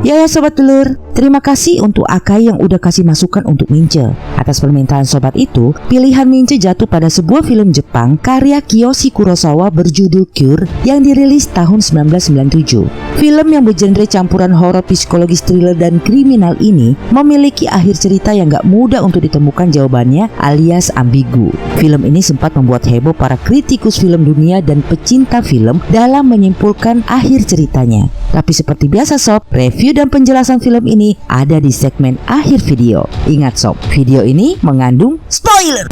Ya Sobat Telur, terima kasih untuk Akai yang udah kasih masukan untuk Mince. Atas permintaan sobat itu, pilihan Mince jatuh pada sebuah film Jepang karya Kiyoshi Kurosawa berjudul Cure yang dirilis tahun 1997. Film yang bergenre campuran horor psikologis, thriller, dan kriminal ini memiliki akhir cerita yang gak mudah untuk ditemukan jawabannya alias ambigu. Film ini sempat membuat heboh para kritikus film dunia dan pecinta film dalam menyimpulkan akhir ceritanya. Tapi seperti biasa sob, review dan penjelasan film ini ada di segmen akhir video. Ingat sob, video ini mengandung spoiler.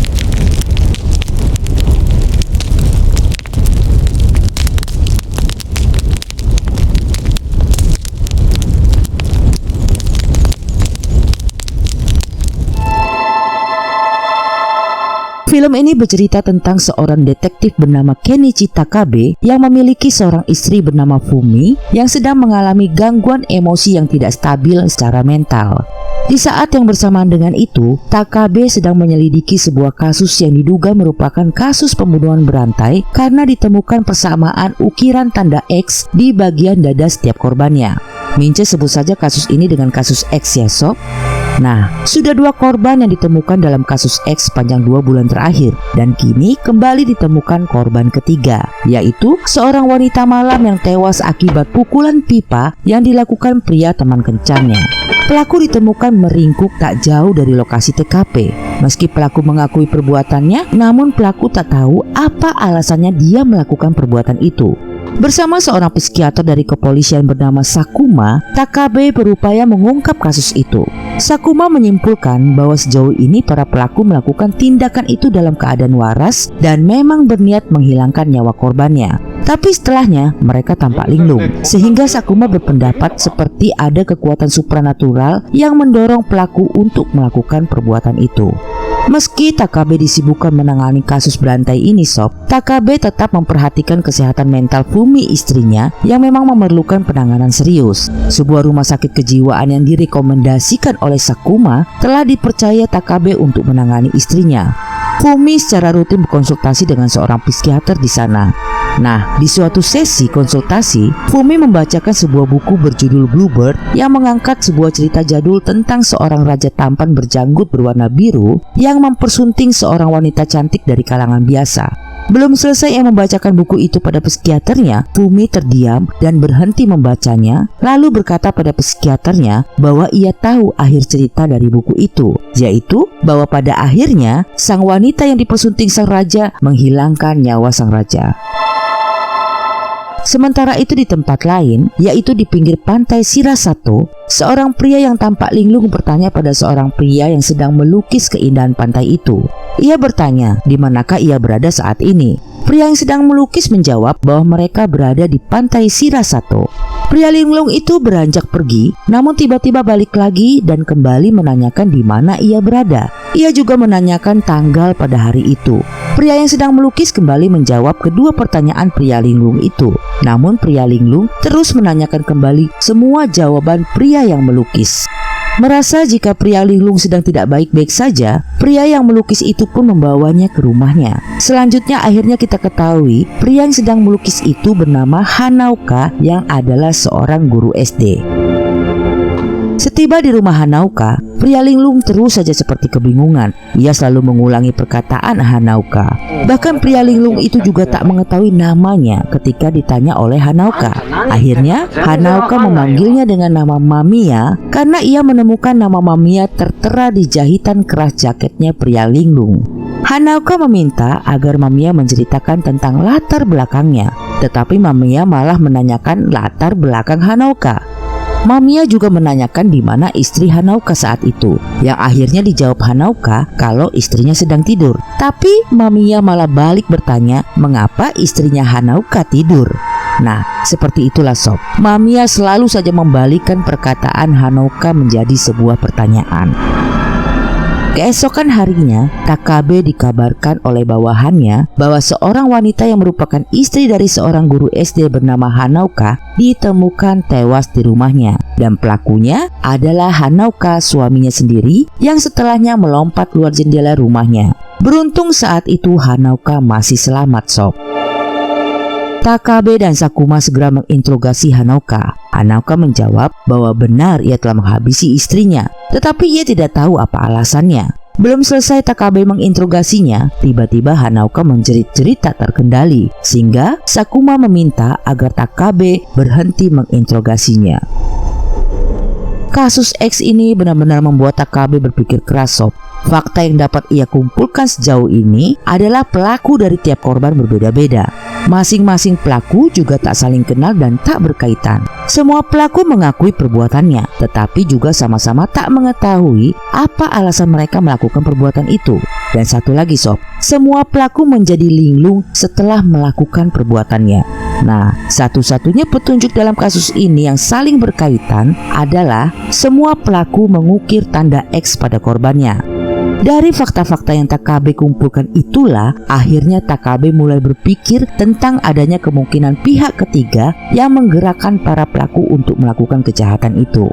Film ini bercerita tentang seorang detektif bernama Kenichi Takabe yang memiliki seorang istri bernama Fumi yang sedang mengalami gangguan emosi yang tidak stabil secara mental. Di saat yang bersamaan dengan itu, Takabe sedang menyelidiki sebuah kasus yang diduga merupakan kasus pembunuhan berantai karena ditemukan persamaan ukiran tanda X di bagian dada setiap korbannya. Mince sebut saja kasus ini dengan kasus X ya sob. Nah, sudah 2 korban yang ditemukan dalam kasus X sepanjang 2 bulan terakhir, dan kini kembali ditemukan korban ketiga, yaitu seorang wanita malam yang tewas akibat pukulan pipa yang dilakukan pria teman kencannya. Pelaku ditemukan meringkuk tak jauh dari lokasi TKP. Meski pelaku mengakui perbuatannya, namun pelaku tak tahu apa alasannya dia melakukan perbuatan itu. Bersama seorang psikiater dari kepolisian bernama Sakuma, Takabe berupaya mengungkap kasus itu. Sakuma menyimpulkan bahwa sejauh ini para pelaku melakukan tindakan itu dalam keadaan waras dan memang berniat menghilangkan nyawa korbannya. Tapi setelahnya mereka tampak linglung, sehingga Sakuma berpendapat seperti ada kekuatan supranatural yang mendorong pelaku untuk melakukan perbuatan itu. Meski Takabe disibukkan menangani kasus berantai ini sob, Takabe tetap memperhatikan kesehatan mental Fumi istrinya yang memang memerlukan penanganan serius. Sebuah rumah sakit kejiwaan yang direkomendasikan oleh Sakuma telah dipercaya Takabe untuk menangani istrinya. Fumi secara rutin berkonsultasi dengan seorang psikiater di sana. Nah, di suatu sesi konsultasi, Fumi membacakan sebuah buku berjudul Bluebird yang mengangkat sebuah cerita jadul tentang seorang raja tampan berjanggut berwarna biru yang mempersunting seorang wanita cantik dari kalangan biasa. Belum selesai ia membacakan buku itu pada psikiaternya, Fumi terdiam dan berhenti membacanya, lalu berkata pada psikiaternya bahwa ia tahu akhir cerita dari buku itu, yaitu bahwa pada akhirnya sang wanita yang dipersunting sang raja menghilangkan nyawa sang raja. Sementara itu di tempat lain, yaitu di pinggir pantai Shirasato, seorang pria yang tampak linglung bertanya pada seorang pria yang sedang melukis keindahan pantai itu. Ia bertanya di manakah ia berada saat ini. Pria yang sedang melukis menjawab bahwa mereka berada di pantai Shirasato. Pria linglung itu beranjak pergi, namun tiba-tiba balik lagi dan kembali menanyakan di mana ia berada. Ia juga menanyakan tanggal pada hari itu. Pria yang sedang melukis kembali menjawab kedua pertanyaan pria linglung itu. Namun pria linglung terus menanyakan kembali semua jawaban pria yang melukis. Merasa jika pria linglung sedang tidak baik-baik saja, pria yang melukis itu pun membawanya ke rumahnya. Selanjutnya akhirnya kita ketahui pria yang sedang melukis itu bernama Hanaoka yang adalah seorang guru SD. Setiba di rumah Hanaoka, pria linglung terus saja seperti kebingungan. Ia selalu mengulangi perkataan Hanaoka. Bahkan pria linglung itu juga tak mengetahui namanya ketika ditanya oleh Hanaoka. Akhirnya Hanaoka memanggilnya dengan nama Mamiya karena ia menemukan nama Mamiya tertera di jahitan keras jaketnya pria linglung. Hanaoka meminta agar Mamiya menceritakan tentang latar belakangnya, tetapi Mamiya malah menanyakan latar belakang Hanaoka. Mamiya juga menanyakan di mana istri Hanaoka saat itu, yang akhirnya dijawab Hanaoka kalau istrinya sedang tidur. Tapi Mamiya malah balik bertanya mengapa istrinya Hanaoka tidur. Nah, seperti itulah sob. Mamiya selalu saja membalikkan perkataan Hanaoka menjadi sebuah pertanyaan. Keesokan harinya, Takabe dikabarkan oleh bawahannya bahwa seorang wanita yang merupakan istri dari seorang guru SD bernama Hanaoka ditemukan tewas di rumahnya. Dan pelakunya adalah Hanaoka, suaminya sendiri, yang setelahnya melompat keluar jendela rumahnya. Beruntung saat itu Hanaoka masih selamat sob. Takabe dan Sakuma segera menginterogasi Hanaoka. Hanaoka menjawab bahwa benar ia telah menghabisi istrinya, tetapi ia tidak tahu apa alasannya. Belum selesai Takabe menginterogasinya, tiba-tiba Hanaoka menjerit-jerit tak terkendali, sehingga Sakuma meminta agar Takabe berhenti menginterogasinya. Kasus X ini benar-benar membuat Takabe berpikir keras, sob. Fakta yang dapat ia kumpulkan sejauh ini adalah pelaku dari tiap korban berbeda-beda. Masing-masing pelaku juga tak saling kenal dan tak berkaitan. Semua pelaku mengakui perbuatannya, tetapi juga sama-sama tak mengetahui apa alasan mereka melakukan perbuatan itu. Dan satu lagi, sob, semua pelaku menjadi linglung setelah melakukan perbuatannya. Nah, satu-satunya petunjuk dalam kasus ini yang saling berkaitan adalah semua pelaku mengukir tanda X pada korbannya. Dari fakta-fakta yang Takabe kumpulkan itulah akhirnya Takabe mulai berpikir tentang adanya kemungkinan pihak ketiga yang menggerakkan para pelaku untuk melakukan kejahatan itu.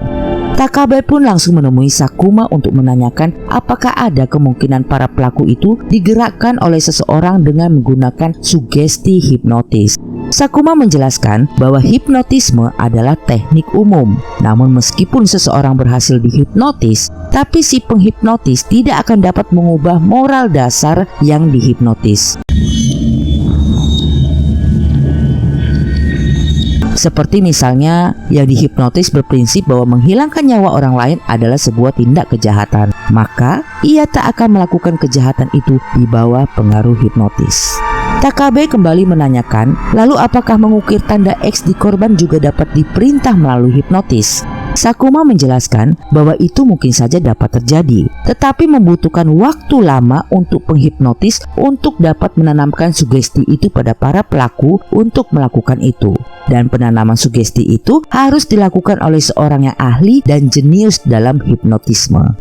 Takabe pun langsung menemui Sakuma untuk menanyakan apakah ada kemungkinan para pelaku itu digerakkan oleh seseorang dengan menggunakan sugesti hipnotis. Sakuma menjelaskan bahwa hipnotisme adalah teknik umum. Namun meskipun seseorang berhasil dihipnotis, tapi si penghipnotis tidak akan dapat mengubah moral dasar yang dihipnotis. Seperti misalnya yang dihipnotis berprinsip bahwa menghilangkan nyawa orang lain adalah sebuah tindak kejahatan, maka ia tak akan melakukan kejahatan itu di bawah pengaruh hipnotis. Takabe kembali menanyakan, lalu apakah mengukir tanda X di korban juga dapat diperintah melalui hipnotis? Sakuma menjelaskan bahwa itu mungkin saja dapat terjadi, tetapi membutuhkan waktu lama untuk penghipnotis untuk dapat menanamkan sugesti itu pada para pelaku untuk melakukan itu. Dan penanaman sugesti itu harus dilakukan oleh seorang yang ahli dan jenius dalam hipnotisme.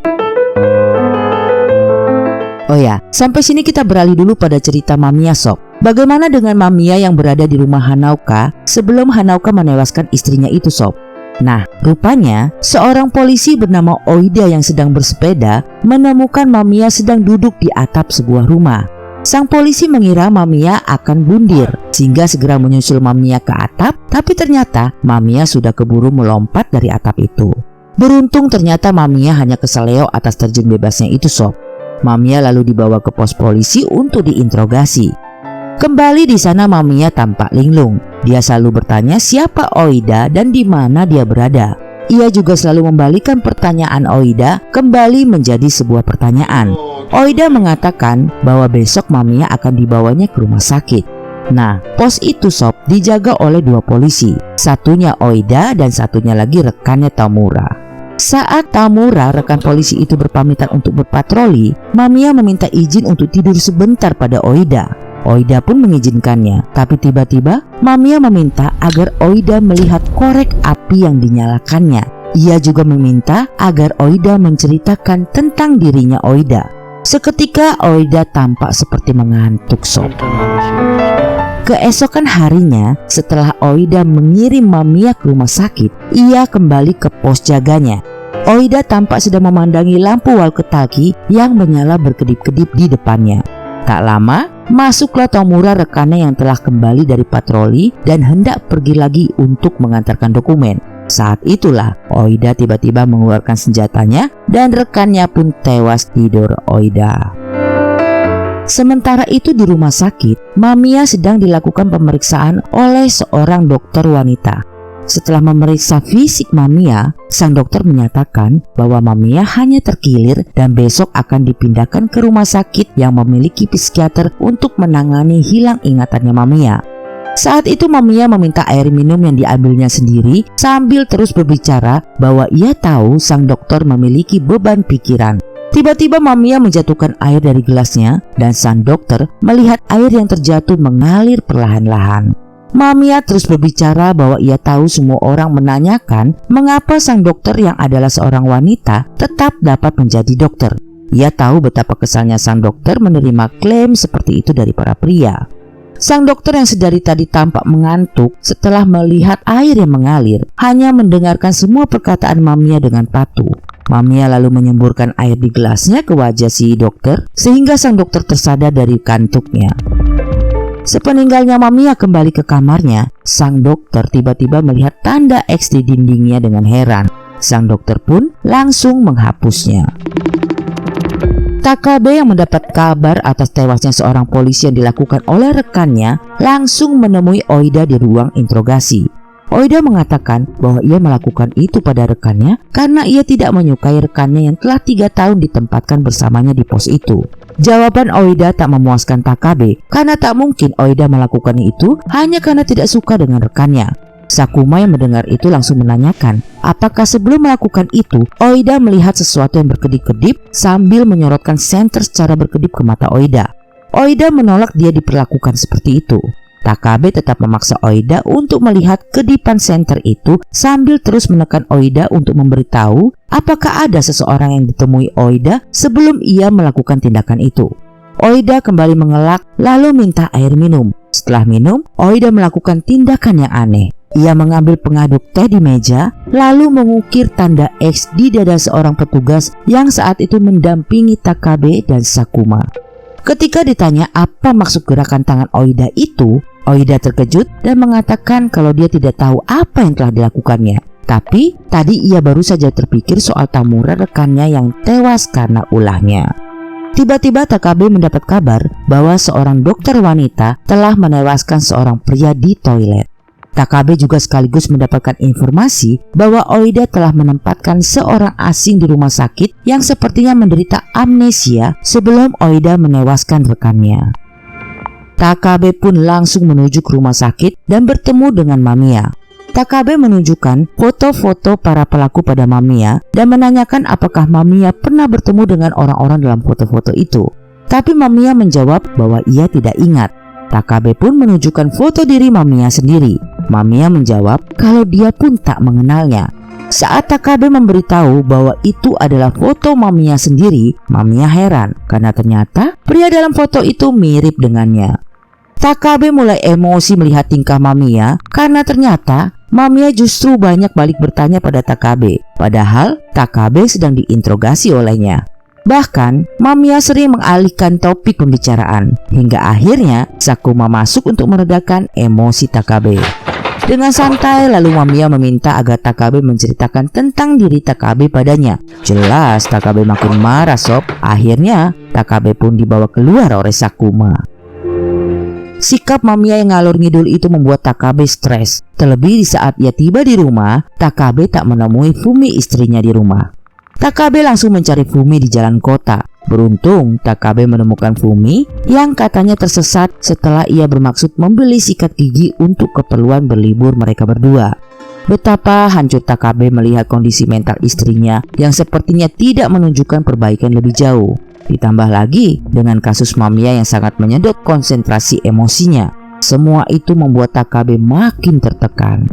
Oh ya, sampai sini kita beralih dulu pada cerita Mamiya, sob. Bagaimana dengan Mamiya yang berada di rumah Hanaoka sebelum Hanaoka menewaskan istrinya itu, sob? Nah, rupanya seorang polisi bernama Oida yang sedang bersepeda menemukan Mamiya sedang duduk di atap sebuah rumah. Sang polisi mengira Mamiya akan bundir, sehingga segera menyusul Mamiya ke atap, tapi ternyata Mamiya sudah keburu melompat dari atap itu. Beruntung ternyata Mamiya hanya keseleo atas terjun bebasnya itu, sob. Mamiya lalu dibawa ke pos polisi untuk diinterogasi. Kembali di sana Mamiya tampak linglung. Dia selalu bertanya siapa Oida dan di mana dia berada. Ia juga selalu membalikan pertanyaan Oida kembali menjadi sebuah pertanyaan. Oida mengatakan bahwa besok Mamiya akan dibawanya ke rumah sakit. Nah, pos itu, sob, dijaga oleh dua polisi. Satunya Oida dan satunya lagi rekannya Tamura. Saat Tamura, rekan polisi itu berpamitan untuk berpatroli, Mamiya meminta izin untuk tidur sebentar pada Oida. Oida pun mengizinkannya, tapi tiba-tiba Mamiya meminta agar Oida melihat korek api yang dinyalakannya. Ia juga meminta agar Oida menceritakan tentang dirinya Oida. Seketika Oida tampak seperti mengantuk, sob. Keesokan harinya, setelah Oida mengirim Mamiya ke rumah sakit, ia kembali ke pos jaganya. Oida tampak sedang memandangi lampu walkie-talkie yang menyala berkedip-kedip di depannya. Tak lama, masuklah Tamura, rekannya yang telah kembali dari patroli dan hendak pergi lagi untuk mengantarkan dokumen. Saat itulah Oida tiba-tiba mengeluarkan senjatanya dan rekannya pun tewas tidur Oida. Sementara itu di rumah sakit, Mamiya sedang dilakukan pemeriksaan oleh seorang dokter wanita. Setelah memeriksa fisik Mamiya, sang dokter menyatakan bahwa Mamiya hanya terkilir dan besok akan dipindahkan ke rumah sakit yang memiliki psikiater untuk menangani hilang ingatannya Mamiya. Saat itu Mamiya meminta air minum yang diambilnya sendiri sambil terus berbicara bahwa ia tahu sang dokter memiliki beban pikiran. Tiba-tiba Mamiya menjatuhkan air dari gelasnya dan sang dokter melihat air yang terjatuh mengalir perlahan-lahan. Mamiya terus berbicara bahwa ia tahu semua orang menanyakan mengapa sang dokter yang adalah seorang wanita tetap dapat menjadi dokter. Ia tahu betapa kesalnya sang dokter menerima klaim seperti itu dari para pria. Sang dokter yang sedari tadi tampak mengantuk setelah melihat air yang mengalir hanya mendengarkan semua perkataan Mamiya dengan patuh. Mamiya lalu menyemburkan air di gelasnya ke wajah si dokter sehingga sang dokter tersadar dari kantuknya. Sepeninggalnya Mamiya kembali ke kamarnya, sang dokter tiba-tiba melihat tanda X di dindingnya dengan heran. Sang dokter pun langsung menghapusnya. Takabe yang mendapat kabar atas tewasnya seorang polisi yang dilakukan oleh rekannya langsung menemui Oida di ruang interogasi. Oida mengatakan bahwa ia melakukan itu pada rekannya karena ia tidak menyukai rekannya yang telah 3 tahun ditempatkan bersamanya di pos itu. Jawaban Oida tak memuaskan Takabe karena tak mungkin Oida melakukan itu hanya karena tidak suka dengan rekannya. Sakuma yang mendengar itu langsung menanyakan apakah sebelum melakukan itu Oida melihat sesuatu yang berkedip-kedip sambil menyorotkan senter secara berkedip ke mata Oida. Oida menolak dia diperlakukan seperti itu. Takabe tetap memaksa Oida untuk melihat kedipan senter itu sambil terus menekan Oida untuk memberitahu apakah ada seseorang yang ditemui Oida sebelum ia melakukan tindakan itu. Oida kembali mengelak lalu minta air minum. Setelah minum, Oida melakukan tindakan yang aneh. Ia mengambil pengaduk teh di meja lalu mengukir tanda X di dada seorang petugas yang saat itu mendampingi Takabe dan Sakuma. Ketika ditanya apa maksud gerakan tangan Oida itu, Oida terkejut dan mengatakan kalau dia tidak tahu apa yang telah dilakukannya. Tapi tadi ia baru saja terpikir soal Tamura rekannya yang tewas karena ulahnya. Tiba-tiba Takabe mendapat kabar bahwa seorang dokter wanita telah menewaskan seorang pria di toilet. Takabe juga sekaligus mendapatkan informasi bahwa Oida telah menempatkan seorang asing di rumah sakit yang sepertinya menderita amnesia sebelum Oida menewaskan rekannya. Takabe pun langsung menuju ke rumah sakit dan bertemu dengan Mamiya. Takabe menunjukkan foto-foto para pelaku pada Mamiya dan menanyakan apakah Mamiya pernah bertemu dengan orang-orang dalam foto-foto itu. Tapi Mamiya menjawab bahwa ia tidak ingat. Takabe pun menunjukkan foto diri Mamiya sendiri. Mamiya menjawab kalau dia pun tak mengenalnya. Saat Takabe memberitahu bahwa itu adalah foto Mamiya sendiri, Mamiya heran karena ternyata pria dalam foto itu mirip dengannya. Takabe mulai emosi melihat tingkah Mamiya karena ternyata Mamiya justru banyak balik bertanya pada Takabe, padahal Takabe sedang diinterogasi olehnya. Bahkan Mamiya sering mengalihkan topik pembicaraan hingga akhirnya Sakuma masuk untuk meredakan emosi Takabe. Dengan santai lalu Mamiya meminta agar Takabe menceritakan tentang diri Takabe padanya. Jelas Takabe makin marah sob. Akhirnya Takabe pun dibawa keluar oleh Sakuma. Sikap Mamiya yang ngalur ngidul itu membuat Takabe stres. Terlebih di saat ia tiba di rumah, Takabe tak menemui Fumi istrinya di rumah. Takabe langsung mencari Fumi di jalan kota. Beruntung Takabe menemukan Fumi yang katanya tersesat setelah ia bermaksud membeli sikat gigi untuk keperluan berlibur mereka berdua. Betapa hancur Takabe melihat kondisi mental istrinya yang sepertinya tidak menunjukkan perbaikan lebih jauh. Ditambah lagi dengan kasus Mamiya yang sangat menyedot konsentrasi emosinya. Semua itu membuat Takabe makin tertekan.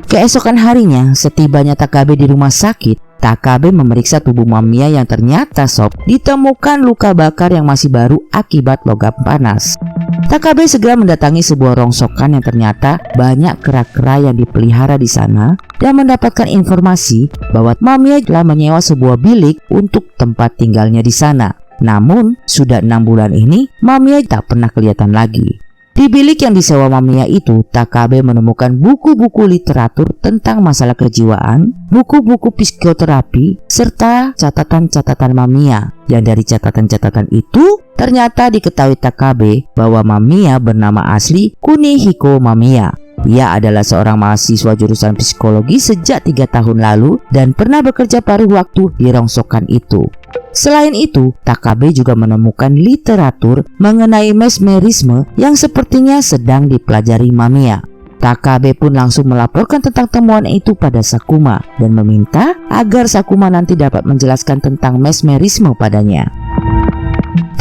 Keesokan harinya, setibanya Takabe di rumah sakit, Takabe memeriksa tubuh Mamiya yang ternyata sob ditemukan luka bakar yang masih baru akibat logam panas. Takabe segera mendatangi sebuah rongsokan yang ternyata banyak kera-kera yang dipelihara di sana dan mendapatkan informasi bahwa Mamiya telah menyewa sebuah bilik untuk tempat tinggalnya di sana. Namun sudah 6 bulan ini Mamiya tak pernah kelihatan lagi. Di bilik yang disewa Mamiya itu, Takabe menemukan buku-buku literatur tentang masalah kejiwaan, buku-buku psikoterapi, serta catatan-catatan Mamiya. Dan dari catatan-catatan itu, ternyata diketahui Takabe bahwa Mamiya bernama asli Kunihiko Mamiya. Ia adalah seorang mahasiswa jurusan psikologi sejak 3 tahun lalu dan pernah bekerja paruh waktu di rongsokan itu. Selain itu, Takabe juga menemukan literatur mengenai mesmerisme yang sepertinya sedang dipelajari Mamiya. Takabe pun langsung melaporkan tentang temuan itu pada Sakuma dan meminta agar Sakuma nanti dapat menjelaskan tentang mesmerisme padanya.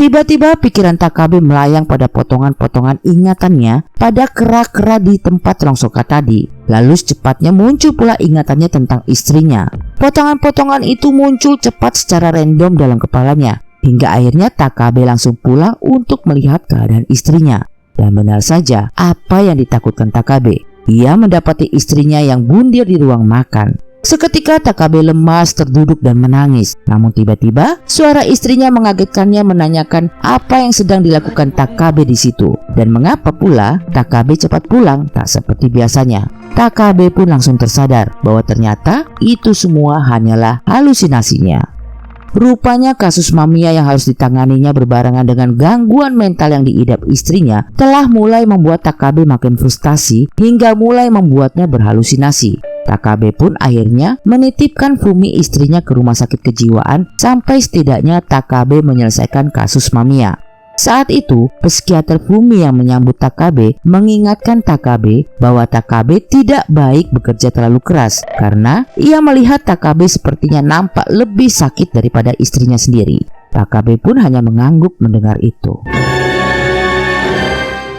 Tiba-tiba pikiran Takabe melayang pada potongan-potongan ingatannya pada kera-kera di tempat rongsokan tadi. Lalu secepatnya muncul pula ingatannya tentang istrinya. Potongan-potongan itu muncul cepat secara random dalam kepalanya. Hingga akhirnya Takabe langsung pulang untuk melihat keadaan istrinya. Dan benar saja apa yang ditakutkan Takabe. Ia mendapati istrinya yang bundir di ruang makan. Seketika Takabe lemas, terduduk dan menangis. Namun tiba-tiba suara istrinya mengagetkannya, menanyakan apa yang sedang dilakukan Takabe di situ dan mengapa pula Takabe cepat pulang tak seperti biasanya. Takabe pun langsung tersadar bahwa ternyata itu semua hanyalah halusinasinya. Rupanya kasus Mamiya yang harus ditanganinya berbarengan dengan gangguan mental yang diidap istrinya telah mulai membuat Takabe makin frustasi hingga mulai membuatnya berhalusinasi. Takabe pun akhirnya menitipkan Fumi istrinya ke rumah sakit kejiwaan sampai setidaknya Takabe menyelesaikan kasus Mamiya. Saat itu, psikiater Fumi yang menyambut Takabe mengingatkan Takabe bahwa Takabe tidak baik bekerja terlalu keras karena ia melihat Takabe sepertinya nampak lebih sakit daripada istrinya sendiri. Takabe pun hanya mengangguk mendengar itu.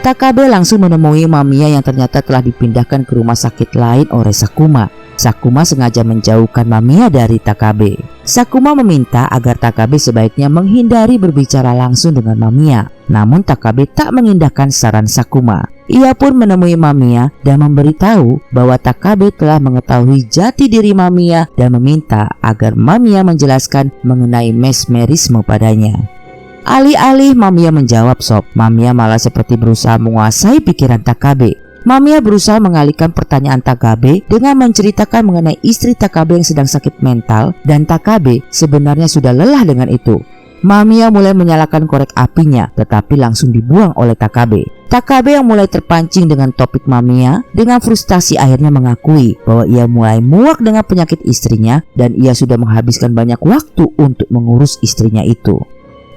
Takabe langsung menemui Mamiya yang ternyata telah dipindahkan ke rumah sakit lain oleh Sakuma. Sakuma sengaja menjauhkan Mamiya dari Takabe. Sakuma meminta agar Takabe sebaiknya menghindari berbicara langsung dengan Mamiya. Namun Takabe tak mengindahkan saran Sakuma. Ia pun menemui Mamiya dan memberitahu bahwa Takabe telah mengetahui jati diri Mamiya dan meminta agar Mamiya menjelaskan mengenai mesmerisme padanya. Alih-alih Mamiya menjawab sob, Mamiya malah seperti berusaha menguasai pikiran Takabe. Mamiya berusaha mengalihkan pertanyaan Takabe dengan menceritakan mengenai istri Takabe yang sedang sakit mental dan Takabe sebenarnya sudah lelah dengan itu. Mamiya mulai menyalakan korek apinya tetapi langsung dibuang oleh Takabe. Takabe yang mulai terpancing dengan topik Mamiya dengan frustasi akhirnya mengakui bahwa ia mulai muak dengan penyakit istrinya dan ia sudah menghabiskan banyak waktu untuk mengurus istrinya itu.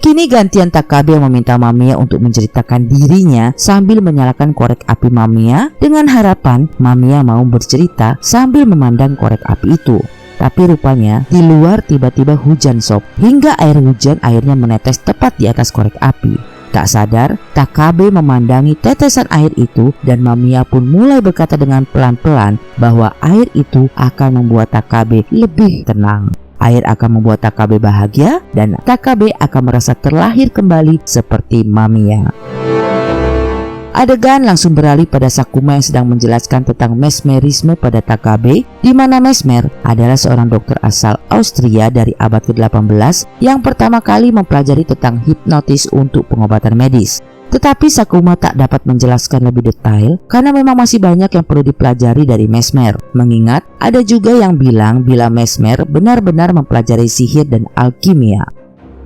Kini gantian Takabe yang meminta Mamiya untuk menceritakan dirinya sambil menyalakan korek api Mamiya dengan harapan Mamiya mau bercerita sambil memandang korek api itu. Tapi rupanya di luar tiba-tiba hujan sob hingga air hujan akhirnya menetes tepat di atas korek api. Tak sadar Takabe memandangi tetesan air itu dan Mamiya pun mulai berkata dengan pelan-pelan bahwa air itu akan membuat Takabe lebih tenang. Air akan membuat Takabe bahagia dan Takabe akan merasa terlahir kembali seperti Mamiya. Adegan langsung beralih pada Sakuma yang sedang menjelaskan tentang mesmerisme pada Takabe, di mana Mesmer adalah seorang dokter asal Austria dari abad ke-18 yang pertama kali mempelajari tentang hipnotis untuk pengobatan medis. Tetapi Sakuma tak dapat menjelaskan lebih detail karena memang masih banyak yang perlu dipelajari dari Mesmer. Mengingat ada juga yang bilang bila Mesmer benar-benar mempelajari sihir dan alkimia.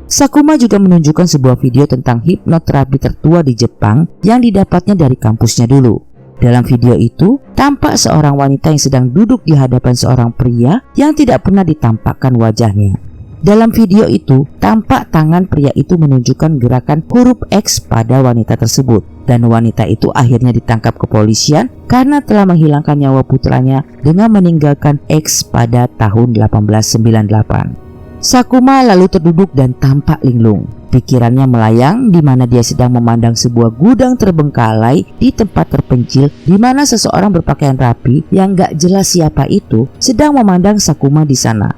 Sakuma juga menunjukkan sebuah video tentang hipnoterapi tertua di Jepang yang didapatnya dari kampusnya dulu. Dalam video itu, tampak seorang wanita yang sedang duduk di hadapan seorang pria yang tidak pernah ditampakkan wajahnya. Dalam video itu, tampak tangan pria itu menunjukkan gerakan huruf X pada wanita tersebut. Dan wanita itu akhirnya ditangkap kepolisian karena telah menghilangkan nyawa putranya dengan meninggalkan X pada tahun 1898. Sakuma lalu terduduk dan tampak linglung. Pikirannya melayang di mana dia sedang memandang sebuah gudang terbengkalai di tempat terpencil di mana seseorang berpakaian rapi yang gak jelas siapa itu sedang memandang Sakuma di sana.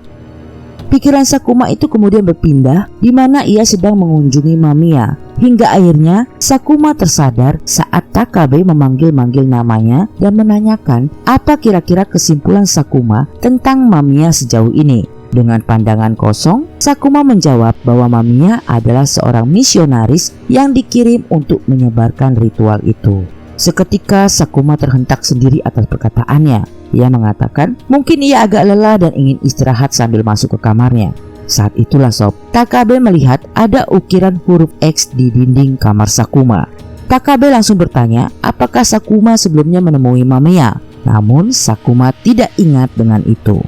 Pikiran Sakuma itu kemudian berpindah di mana ia sedang mengunjungi Mamiya. Hingga akhirnya Sakuma tersadar saat Takabe memanggil-manggil namanya dan menanyakan apa kira-kira kesimpulan Sakuma tentang Mamiya sejauh ini. Dengan pandangan kosong, Sakuma menjawab bahwa Mamiya adalah seorang misionaris yang dikirim untuk menyebarkan ritual itu. Seketika Sakuma terhentak sendiri atas perkataannya. Ia mengatakan mungkin ia agak lelah dan ingin istirahat sambil masuk ke kamarnya. Saat itulah sob, Takabe melihat ada ukiran huruf X di dinding kamar Sakuma. Takabe langsung bertanya apakah Sakuma sebelumnya menemui Mamiya. Namun Sakuma tidak ingat dengan itu.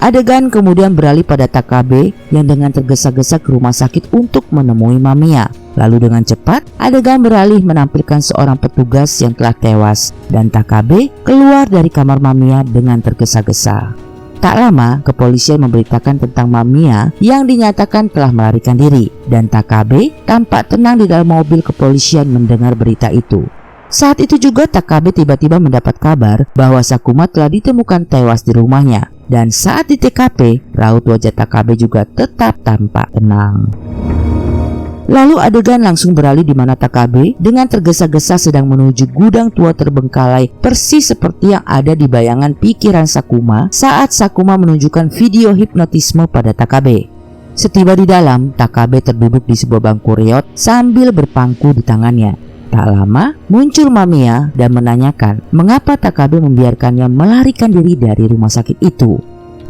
Adegan kemudian beralih pada Takabe yang dengan tergesa-gesa ke rumah sakit untuk menemui Mamiya. Lalu dengan cepat, adegan beralih menampilkan seorang petugas yang telah tewas dan Takabe keluar dari kamar Mamiya dengan tergesa-gesa. Tak lama, kepolisian memberitakan tentang Mamiya yang dinyatakan telah melarikan diri dan Takabe tampak tenang di dalam mobil kepolisian mendengar berita itu. Saat itu juga Takabe tiba-tiba mendapat kabar bahwa Sakuma telah ditemukan tewas di rumahnya. Dan saat di TKP, raut wajah Takabe juga tetap tampak tenang. Lalu adegan langsung beralih di mana Takabe dengan tergesa-gesa sedang menuju gudang tua terbengkalai, persis seperti yang ada di bayangan pikiran Sakuma saat Sakuma menunjukkan video hipnotisme pada Takabe. Setiba di dalam, Takabe terduduk di sebuah bangku reot sambil berpangku di tangannya. Tak lama, muncul Mamiya dan menanyakan mengapa Takabe membiarkannya melarikan diri dari rumah sakit itu.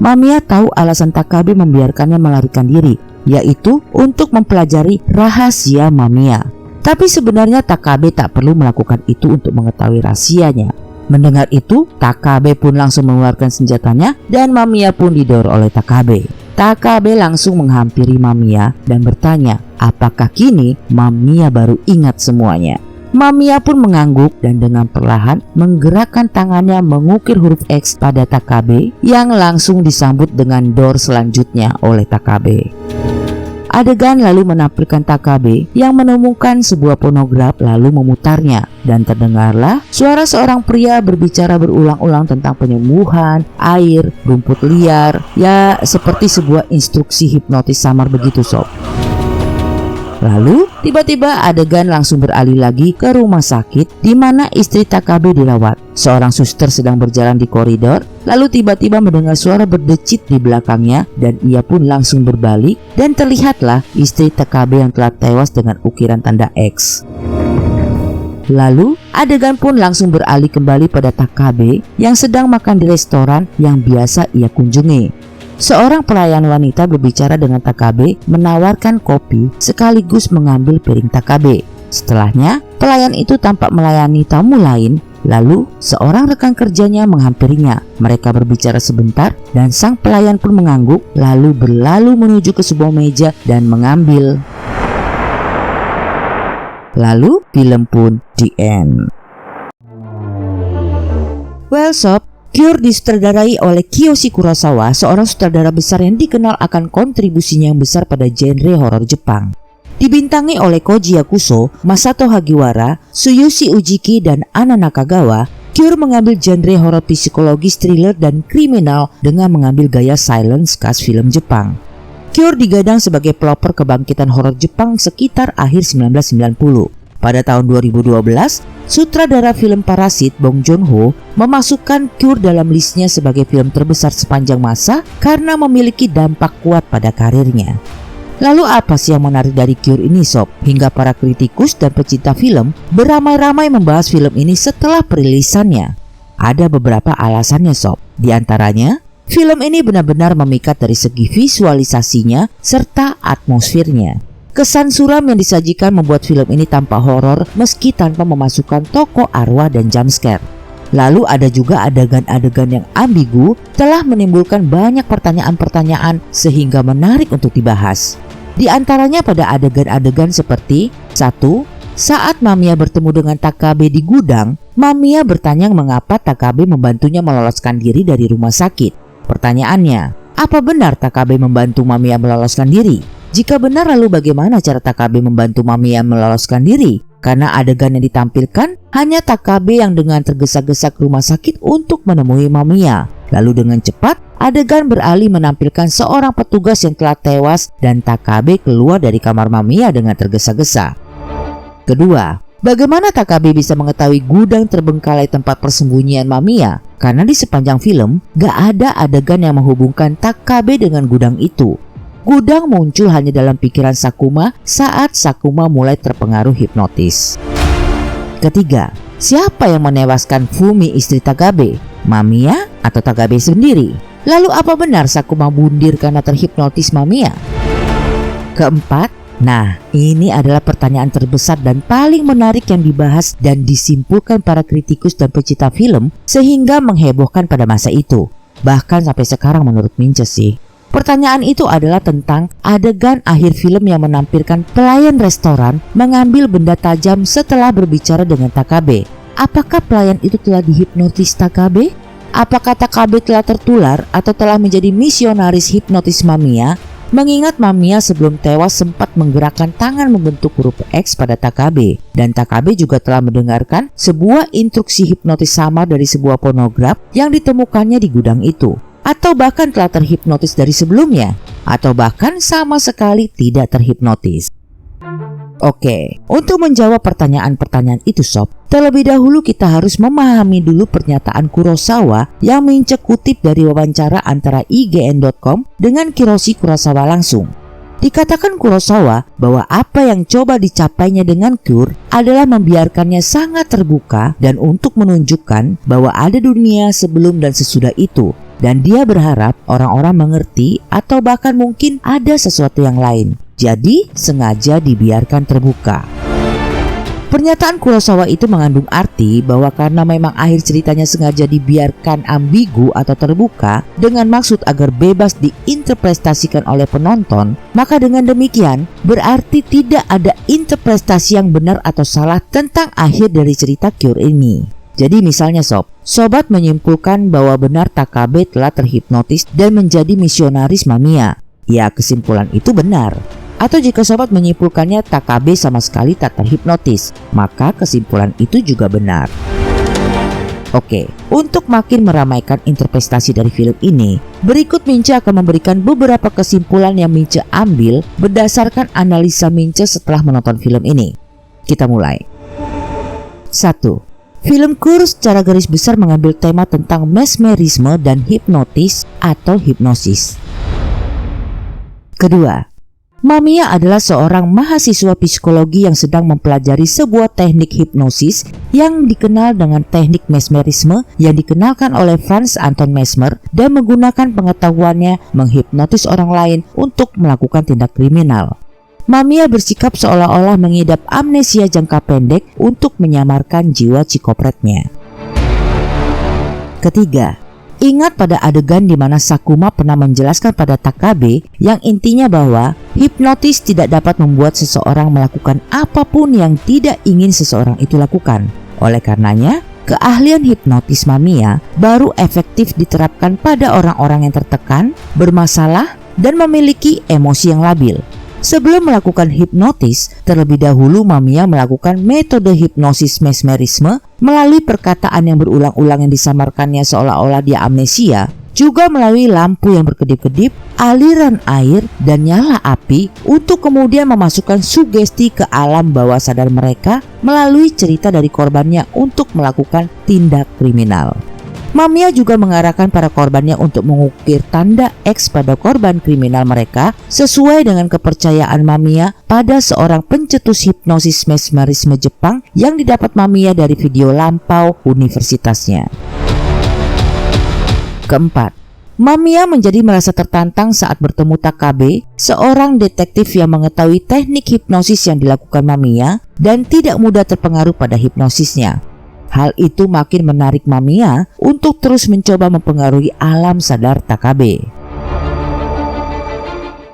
Mamiya tahu alasan Takabe membiarkannya melarikan diri, yaitu untuk mempelajari rahasia Mamiya. Tapi sebenarnya Takabe tak perlu melakukan itu untuk mengetahui rahasianya. Mendengar itu, Takabe pun langsung mengeluarkan senjatanya dan Mamiya pun didorong oleh Takabe. Takabe langsung menghampiri Mamiya dan bertanya, apakah kini Mamiya baru ingat semuanya? Mamiya pun mengangguk dan dengan perlahan menggerakkan tangannya mengukir huruf X pada Takabe yang langsung disambut dengan door selanjutnya oleh Takabe. Adegan lalu menampilkan Takabe yang menemukan sebuah fonograf lalu memutarnya dan terdengarlah suara seorang pria berbicara berulang-ulang tentang penyembuhan, air, rumput liar, ya seperti sebuah instruksi hipnotis samar begitu sob. Lalu tiba-tiba adegan langsung beralih lagi ke rumah sakit di mana istri Takabe dirawat. Seorang suster sedang berjalan di koridor, lalu tiba-tiba mendengar suara berdecit di belakangnya dan ia pun langsung berbalik dan terlihatlah istri Takabe yang telah tewas dengan ukiran tanda X. Lalu adegan pun langsung beralih kembali pada Takabe yang sedang makan di restoran yang biasa ia kunjungi. Seorang pelayan wanita berbicara dengan Takabe, menawarkan kopi sekaligus mengambil piring Takabe. Setelahnya, pelayan itu tampak melayani tamu lain. Lalu, seorang rekan kerjanya menghampirinya. Mereka berbicara sebentar dan sang pelayan pun mengangguk lalu berlalu menuju ke sebuah meja dan mengambil. Lalu, film pun di end. Well sob, Cure disutradarai oleh Kiyoshi Kurosawa, seorang sutradara besar yang dikenal akan kontribusinya yang besar pada genre horor Jepang. Dibintangi oleh Koji Yakuso, Masato Hagiwara, Tsuyoshi Ujiki, dan Anna Nakagawa, Cure mengambil genre horor psikologis, thriller, dan kriminal dengan mengambil gaya silence khas film Jepang. Cure digadang sebagai pelopor kebangkitan horor Jepang sekitar akhir 1990. Pada tahun 2012, sutradara film Parasit Bong Joon-ho memasukkan Cure dalam listnya sebagai film terbesar sepanjang masa karena memiliki dampak kuat pada karirnya. Lalu apa sih yang menarik dari Cure ini sob? Hingga para kritikus dan pecinta film beramai-ramai membahas film ini setelah perilisannya. Ada beberapa alasannya sob. Di antaranya, film ini benar-benar memikat dari segi visualisasinya serta atmosfernya. Kesan suram yang disajikan membuat film ini tampak horor meski tanpa memasukkan tokoh arwah dan jumpscare. Lalu ada juga adegan-adegan yang ambigu telah menimbulkan banyak pertanyaan-pertanyaan sehingga menarik untuk dibahas. Di antaranya pada adegan-adegan seperti 1. Saat Mamiya bertemu dengan Takabe di gudang, Mamiya bertanya mengapa Takabe membantunya meloloskan diri dari rumah sakit. Pertanyaannya, apa benar Takabe membantu Mamiya meloloskan diri? Jika benar, lalu bagaimana cara Takabe membantu Mamiya meloloskan diri? Karena adegan yang ditampilkan hanya Takabe yang dengan tergesa-gesa ke rumah sakit untuk menemui Mamiya. Lalu dengan cepat, adegan beralih menampilkan seorang petugas yang telah tewas dan Takabe keluar dari kamar Mamiya dengan tergesa-gesa. Kedua, bagaimana Takabe bisa mengetahui gudang terbengkalai tempat persembunyian Mamiya? Karena di sepanjang film, gak ada adegan yang menghubungkan Takabe dengan gudang itu. Gudang muncul hanya dalam pikiran Sakuma saat Sakuma mulai terpengaruh hipnotis. Ketiga, siapa yang menewaskan Fumi istri Takabe? Mamiya atau Takabe sendiri? Lalu apa benar Sakuma bundir karena terhipnotis Mamiya? Keempat, nah ini adalah pertanyaan terbesar dan paling menarik yang dibahas dan disimpulkan para kritikus dan pecinta film sehingga menghebohkan pada masa itu. Bahkan sampai sekarang menurut Mince sih. Pertanyaan itu adalah tentang adegan akhir film yang menampilkan pelayan restoran mengambil benda tajam setelah berbicara dengan Takabe. Apakah pelayan itu telah dihipnotis Takabe? Apakah Takabe telah tertular atau telah menjadi misionaris hipnotis Mamiya? Mengingat Mamiya sebelum tewas sempat menggerakkan tangan membentuk huruf X pada Takabe. Dan Takabe juga telah mendengarkan sebuah instruksi hipnotis samar dari sebuah fonograf yang ditemukannya di gudang itu. Atau bahkan telah terhipnotis dari sebelumnya, atau bahkan sama sekali tidak terhipnotis. Oke, untuk menjawab pertanyaan-pertanyaan itu sob, terlebih dahulu kita harus memahami dulu pernyataan Kurosawa yang Mince kutip dari wawancara antara IGN.com dengan Kiroshi Kurosawa langsung. Dikatakan Kurosawa bahwa apa yang coba dicapainya dengan Cure adalah membiarkannya sangat terbuka dan untuk menunjukkan bahwa ada dunia sebelum dan sesudah itu. Dan dia berharap orang-orang mengerti atau bahkan mungkin ada sesuatu yang lain. Jadi sengaja dibiarkan terbuka. Pernyataan Kurosawa itu mengandung arti bahwa karena memang akhir ceritanya sengaja dibiarkan ambigu atau terbuka dengan maksud agar bebas diinterpretasikan oleh penonton, maka dengan demikian berarti tidak ada interpretasi yang benar atau salah tentang akhir dari cerita Cure ini. Jadi misalnya sobat menyimpulkan bahwa benar Takabe telah terhipnotis dan menjadi misionaris Mamiya. Ya, kesimpulan itu benar. Atau jika sobat menyimpulkannya Takabe sama sekali tak terhipnotis, maka kesimpulan itu juga benar. Oke, untuk makin meramaikan interpretasi dari film ini, berikut Mince akan memberikan beberapa kesimpulan yang Mince ambil berdasarkan analisa Mince setelah menonton film ini. Kita mulai. 1. Film Cure secara garis besar mengambil tema tentang mesmerisme dan hipnotis atau hipnosis. Kedua, Mamiya adalah seorang mahasiswa psikologi yang sedang mempelajari sebuah teknik hipnosis yang dikenal dengan teknik mesmerisme yang dikenalkan oleh Franz Anton Mesmer dan menggunakan pengetahuannya menghipnotis orang lain untuk melakukan tindak kriminal. Mamiya bersikap seolah-olah mengidap amnesia jangka pendek untuk menyamarkan jiwa psikopatnya. Ketiga, ingat pada adegan di mana Sakuma pernah menjelaskan pada Takabe yang intinya bahwa hipnotis tidak dapat membuat seseorang melakukan apapun yang tidak ingin seseorang itu lakukan. Oleh karenanya, keahlian hipnotis Mamiya baru efektif diterapkan pada orang-orang yang tertekan, bermasalah, dan memiliki emosi yang labil. Sebelum melakukan hipnotis, terlebih dahulu Mamiya melakukan metode hipnosis mesmerisme melalui perkataan yang berulang-ulang yang disamarkannya seolah-olah dia amnesia, juga melalui lampu yang berkedip-kedip, aliran air, dan nyala api untuk kemudian memasukkan sugesti ke alam bawah sadar mereka melalui cerita dari korbannya untuk melakukan tindak kriminal. Mamiya juga mengarahkan para korbannya untuk mengukir tanda X pada korban kriminal mereka sesuai dengan kepercayaan Mamiya pada seorang pencetus hipnosis mesmerisme Jepang yang didapat Mamiya dari video lampau universitasnya. Keempat, Mamiya menjadi merasa tertantang saat bertemu Takabe, seorang detektif yang mengetahui teknik hipnosis yang dilakukan Mamiya dan tidak mudah terpengaruh pada hipnosisnya. Hal itu makin menarik Mamiya untuk terus mencoba mempengaruhi alam sadar Takabe.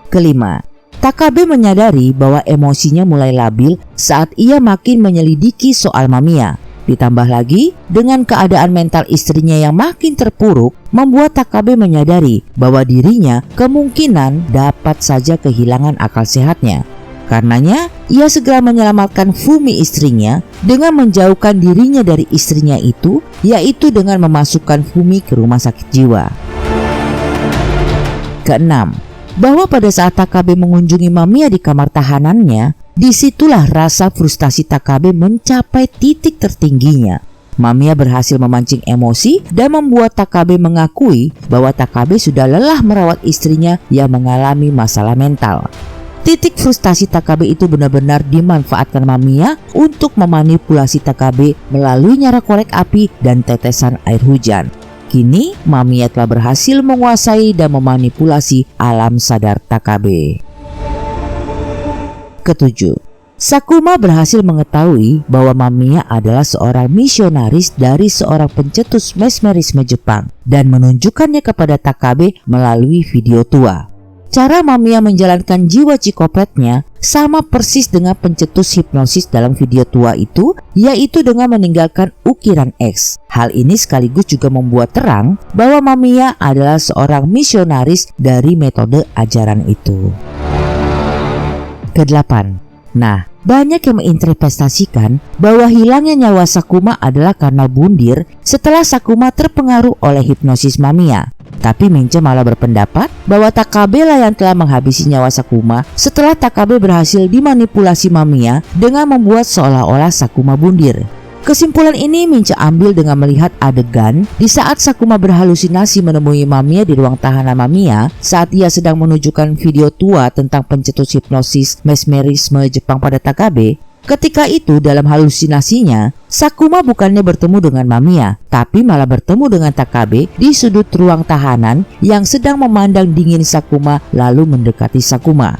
Kelima, Takabe menyadari bahwa emosinya mulai labil saat ia makin menyelidiki soal Mamiya. Ditambah lagi, dengan keadaan mental istrinya yang makin terpuruk, membuat Takabe menyadari bahwa dirinya kemungkinan dapat saja kehilangan akal sehatnya. Karenanya, ia segera menyelamatkan Fumi istrinya dengan menjauhkan dirinya dari istrinya itu, yaitu dengan memasukkan Fumi ke rumah sakit jiwa. Keenam, bahwa pada saat Takabe mengunjungi Mamiya di kamar tahanannya, disitulah rasa frustasi Takabe mencapai titik tertingginya. Mamiya berhasil memancing emosi dan membuat Takabe mengakui bahwa Takabe sudah lelah merawat istrinya yang mengalami masalah mental. Titik frustasi Takabe itu benar-benar dimanfaatkan Mamiya untuk memanipulasi Takabe melalui nyala korek api dan tetesan air hujan. Kini Mamiya telah berhasil menguasai dan memanipulasi alam sadar Takabe. Ketujuh, Sakuma berhasil mengetahui bahwa Mamiya adalah seorang misionaris dari seorang pencetus mesmerisme Jepang dan menunjukkannya kepada Takabe melalui video tua. Cara Mamiya menjalankan jiwa psikopatnya sama persis dengan pencetus hipnosis dalam video tua itu, yaitu dengan meninggalkan ukiran X. Hal ini sekaligus juga membuat terang bahwa Mamiya adalah seorang misionaris dari metode ajaran itu. Kedelapan, banyak yang menginterpretasikan bahwa hilangnya nyawa Sakuma adalah karena bundir setelah Sakuma terpengaruh oleh hipnosis Mamiya. Tapi Mince malah berpendapat bahwa Takabe lah yang telah menghabisi nyawa Sakuma setelah Takabe berhasil dimanipulasi Mamiya dengan membuat seolah-olah Sakuma bundir. Kesimpulan ini Mince ambil dengan melihat adegan di saat Sakuma berhalusinasi menemui Mamiya di ruang tahanan Mamiya saat ia sedang menunjukkan video tua tentang pencetus hipnosis mesmerisme Jepang pada Takabe. Ketika itu dalam halusinasinya, Sakuma bukannya bertemu dengan Mamiya, tapi malah bertemu dengan Takabe di sudut ruang tahanan yang sedang memandang dingin Sakuma lalu mendekati Sakuma.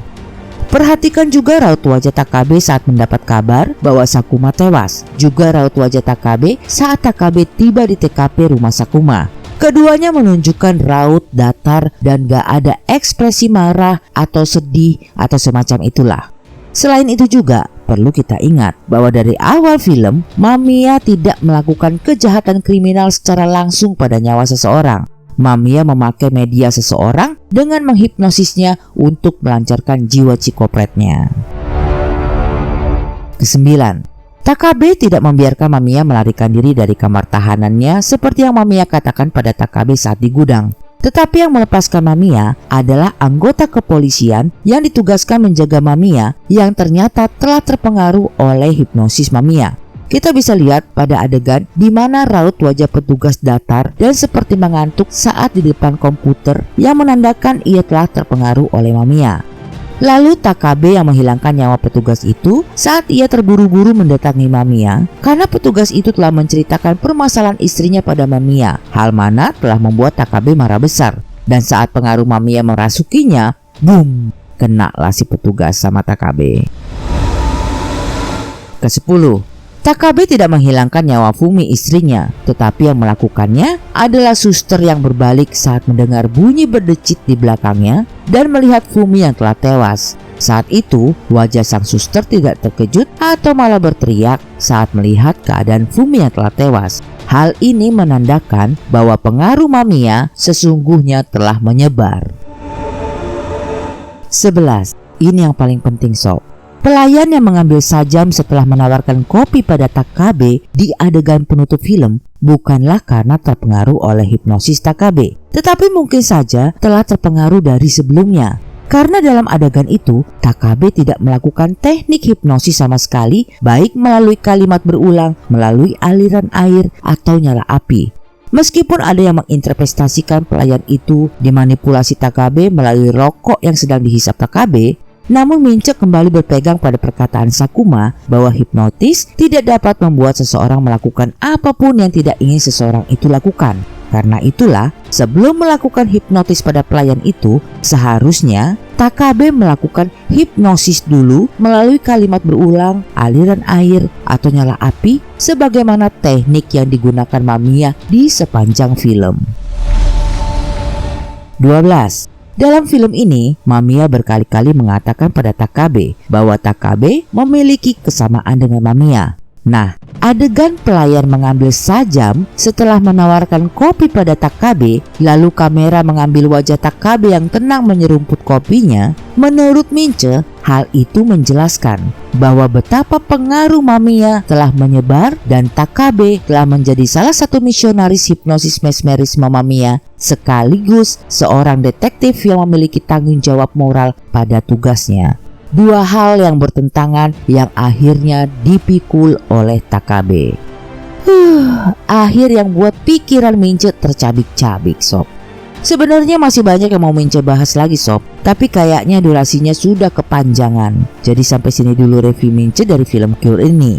Perhatikan juga raut wajah Takabe saat mendapat kabar bahwa Sakuma tewas. Juga raut wajah Takabe saat Takabe tiba di TKP rumah Sakuma. Keduanya menunjukkan raut datar dan gak ada ekspresi marah atau sedih atau semacam itulah. Selain itu juga perlu kita ingat bahwa dari awal film Mamiya tidak melakukan kejahatan kriminal secara langsung pada nyawa seseorang. Mamiya memakai media seseorang dengan menghipnosisnya untuk melancarkan jiwa psikopatnya. Kesembilan, Takabe tidak membiarkan Mamiya melarikan diri dari kamar tahanannya seperti yang Mamiya katakan pada Takabe saat di gudang. Tetapi yang melepaskan Mamiya adalah anggota kepolisian yang ditugaskan menjaga Mamiya yang ternyata telah terpengaruh oleh hipnosis Mamiya. Kita bisa lihat pada adegan di mana raut wajah petugas datar dan seperti mengantuk saat di depan komputer yang menandakan ia telah terpengaruh oleh Mamiya. Lalu Takabe yang menghilangkan nyawa petugas itu saat ia terburu-buru mendatangi Mamiya karena petugas itu telah menceritakan permasalahan istrinya pada Mamiya, hal mana telah membuat Takabe marah besar. Dan saat pengaruh Mamiya merasukinya, boom, kenalah si petugas sama Takabe. Ke-10, Takabe tidak menghilangkan nyawa Fumi istrinya, tetapi yang melakukannya adalah suster yang berbalik saat mendengar bunyi berdecit di belakangnya dan melihat Fumi yang telah tewas. Saat itu, wajah sang suster tidak terkejut atau malah berteriak saat melihat keadaan Fumi yang telah tewas. Hal ini menandakan bahwa pengaruh Mamiya sesungguhnya telah menyebar. 11. Ini yang paling penting sob. Pelayan yang mengambil sajam setelah menawarkan kopi pada Takabe di adegan penutup film bukanlah karena terpengaruh oleh hipnosis Takabe, tetapi mungkin saja telah terpengaruh dari sebelumnya. Karena dalam adegan itu, Takabe tidak melakukan teknik hipnosis sama sekali, baik melalui kalimat berulang, melalui aliran air, atau nyala api. Meskipun ada yang menginterpretasikan pelayan itu dimanipulasi Takabe melalui rokok yang sedang dihisap Takabe, namun Mince kembali berpegang pada perkataan Sakuma bahwa hipnotis tidak dapat membuat seseorang melakukan apapun yang tidak ingin seseorang itu lakukan. Karena itulah, sebelum melakukan hipnotis pada pelayan itu, seharusnya Takabe melakukan hipnosis dulu melalui kalimat berulang, aliran air, atau nyala api sebagaimana teknik yang digunakan Mamiya di sepanjang film. 12. Dalam film ini, Mamiya berkali-kali mengatakan pada Takabe bahwa Takabe memiliki kesamaan dengan Mamiya. Nah, adegan pelayan mengambil sajam setelah menawarkan kopi pada Takabe, lalu kamera mengambil wajah Takabe yang tenang menyerumput kopinya, menurut Mince, hal itu menjelaskan bahwa betapa pengaruh Mamiya telah menyebar dan Takabe telah menjadi salah satu misionaris hipnosis mesmerisme Mamiya, sekaligus seorang detektif yang memiliki tanggung jawab moral pada tugasnya. Dua hal yang bertentangan yang akhirnya dipikul oleh Takabe. Akhir yang buat pikiran Mince tercabik-cabik sob. Sebenarnya masih banyak yang mau Mince bahas lagi sob, tapi kayaknya durasinya sudah kepanjangan. Jadi sampai sini dulu review Mince dari film Cure ini.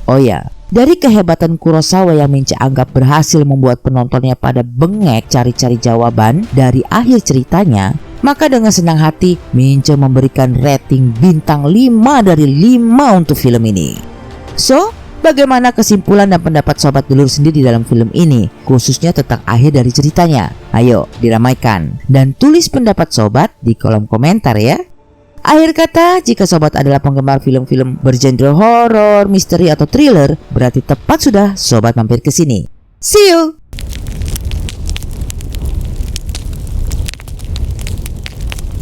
Oh ya, dari kehebatan Kurosawa yang Mince anggap berhasil membuat penontonnya pada bengek cari-cari jawaban dari akhir ceritanya, maka dengan senang hati Mince memberikan rating bintang 5 dari 5 untuk film ini. So, bagaimana kesimpulan dan pendapat sobat dulur sendiri dalam film ini, khususnya tentang akhir dari ceritanya? Ayo diramaikan dan tulis pendapat sobat di kolom komentar ya. Akhir kata, jika sobat adalah penggemar film-film bergenre horor, misteri atau thriller, berarti tepat sudah sobat mampir ke sini. See you.